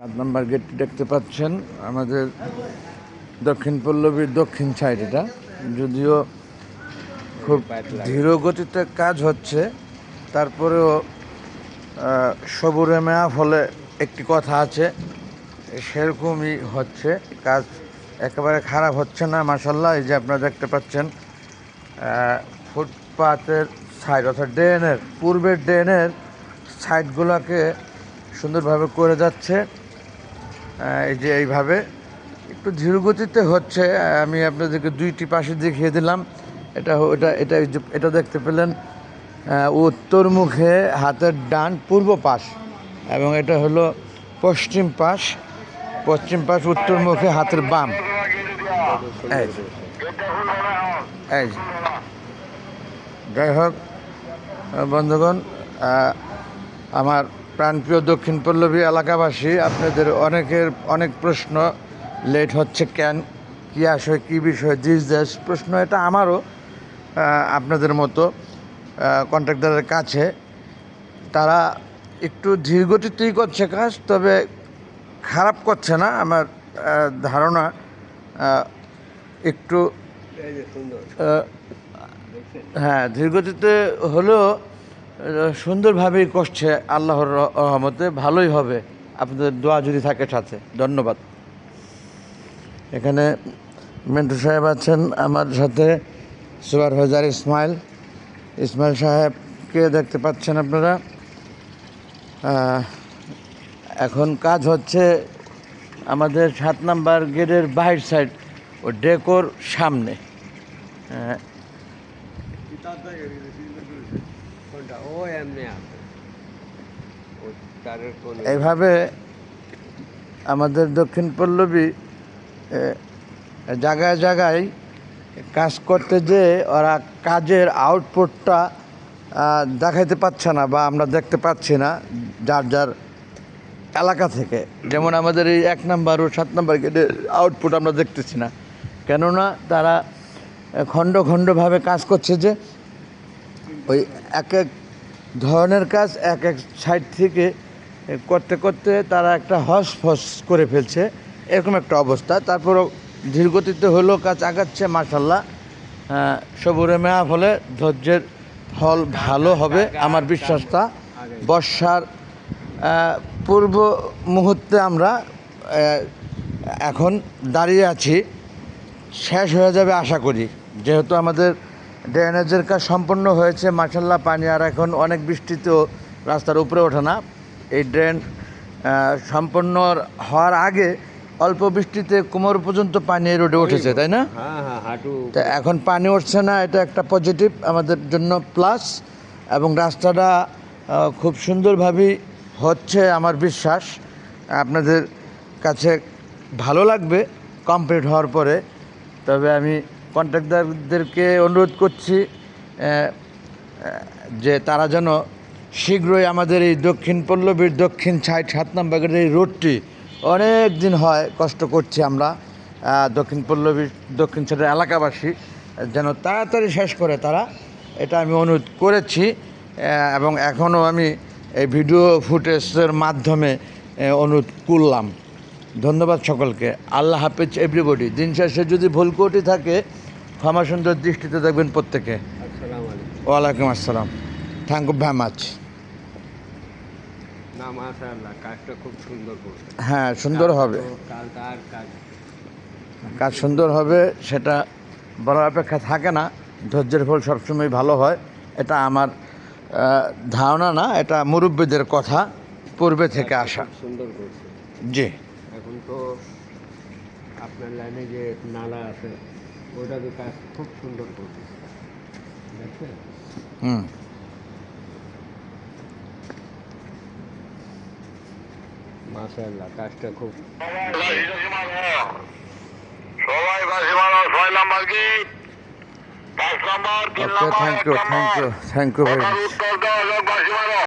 7 নম্বর গেটটি দেখতে পাচ্ছেন আমাদের দক্ষিণ পল্লবীর দক্ষিণ সাইড। এটা যদিও খুব ধীর গতিতে কাজ হচ্ছে, তারপরেও সবুরে মেয়া ফলে একটি কথা আছে, সেরকমই হচ্ছে কাজ, একেবারে খারাপ হচ্ছে না মাশাআল্লাহ। এই যে আপনারা দেখতে পাচ্ছেন ফুটপাতের সাইড অর্থাৎ ড্রেনের পূর্বের ড্রেনের সাইডগুলোকে সুন্দরভাবে করে যাচ্ছে। এই যে এইভাবে একটু ধীর গতিতে হচ্ছে। আমি আপনাদেরকে দুইটি পাশে দেখিয়ে দিলাম। এটা দেখতে পেলেন উত্তর মুখে হাতের ডান পূর্ব পাশ, এবং এটা হলো পশ্চিম পাশ। পশ্চিম পাশ উত্তর মুখে হাতের বাম। এই যাই হোক বন্ধুগণ, আমার প্রাণপ্রিয় দক্ষিণ পল্লবী এলাকাবাসী, আপনাদের অনেক প্রশ্ন, লেট হচ্ছে কেন, কী আসে, কী বিষয়, দেশ প্রশ্ন। এটা আমারও আপনাদের মতো কন্ট্রাক্টরের কাছে। তারা একটু ধীর গতিতেই করছে কাজ, তবে খারাপ করছে না। আমার ধারণা একটু হ্যাঁ ধীর গতিতে হলেও সুন্দরভাবেই করছে। আল্লাহর রহমতে ভালোই হবে, আপনাদের দোয়া যদি থাকে সাথে। ধন্যবাদ। এখানে মেন্টু সাহেব আছেন আমার সাথে, সুপারভাইজার ইসমাইল সাহেবকে দেখতে পাচ্ছেন আপনারা। এখন কাজ হচ্ছে আমাদের 7 নম্বর গেটের বাহির সাইড ও ডেকোর সামনে। এইভাবে আমাদের দক্ষিণ পল্লবী জায়গায় জায়গায় কাজ করতে যে ওরা কাজের আউটপুটটা দেখাইতে পারছে না, বা আমরা দেখতে পাচ্ছি না যার যার এলাকা থেকে। যেমন আমাদের এই 1 নম্বর ও 7 নম্বর গেটের আউটপুট আমরা দেখতেছি না, কেননা তারা খণ্ড খণ্ডভাবে কাজ করছে। যে ওই এক এক ধরনের কাজ এক এক সাইড থেকে করতে করতে তারা একটা হসফস করে ফেলছে, এরকম একটা অবস্থা। তারপরও ধীরগতিতে হলেও কাজ আগাচ্ছে মাশাআল্লাহ। সবুরে মেয়া ফলে ধৈর্যের ফল ভালো হবে আমার বিশ্বাসটা। বর্ষার পূর্ব মুহূর্তে আমরা এখন দাঁড়িয়ে আছি, শেষ হয়ে যাবে আশা করি। যেহেতু আমাদের ড্রেনেজের কাজ সম্পন্ন হয়েছে মাশাআল্লাহ, পানি আর এখন অনেক বৃষ্টিতেও রাস্তার উপরে ওঠে না। এই ড্রেন সম্পন্ন হওয়ার আগে অল্প বৃষ্টিতে কোমর পর্যন্ত পানি এই রোডে উঠেছে, তাই না? তা এখন পানি উঠছে না, এটা একটা পজিটিভ আমাদের জন্য প্লাস। এবং রাস্তাটা খুব সুন্দরভাবেই হচ্ছে আমার বিশ্বাস। আপনাদের কাছে ভালো লাগবে কমপ্লিট হওয়ার পরে। তবে আমি কন্ট্রাক্টরদেরকে অনুরোধ করছি যে তারা যেন শীঘ্রই আমাদের এই দক্ষিণ পল্লবীর দক্ষিণ সাইড 7 নম্বরের এই রোডটি অনেক দিন হয় কষ্ট করছি আমরা, দক্ষিণ পল্লবীর দক্ষিণ সাইডের এলাকাবাসী যেন তাড়াতাড়ি শেষ করে তারা, এটা আমি অনুরোধ করেছি। এবং এখনও আমি এই ভিডিও ফুটেজের মাধ্যমে অনুরোধ করলাম। ধন্যবাদ সকলকে। আল্লাহ হাফেজ এভরিবডি। দিন শেষে যদি ভুল ত্রুটি থাকে ক্ষমা সুন্দর দৃষ্টিতে দেখবেন প্রত্যেকে। ওয়ালাইকুম আসসালাম। Thank you very much. হ্যাঁ সুন্দর হবে, কাজ সুন্দর হবে, সেটা বলার অপেক্ষা থাকে না। ধৈর্যের ফল সবসময় ভালো হয়, এটা আমার ধারণা না, এটা মুরব্বীদের কথা পূর্বে থেকে আসা। সুন্দর করছে জি। এখন তো আপনার লাইনে যে নালা আছে ওটাকে কাজ খুব সুন্দর করছে, দেখছেন? মাশাআল্লাহ, কাজটা খুব সবাই বাসি মানো। 6 number gate, 5 number, 3 okay, number, thank you very much. উত্তর দেওয়া লোক বাসি মানো।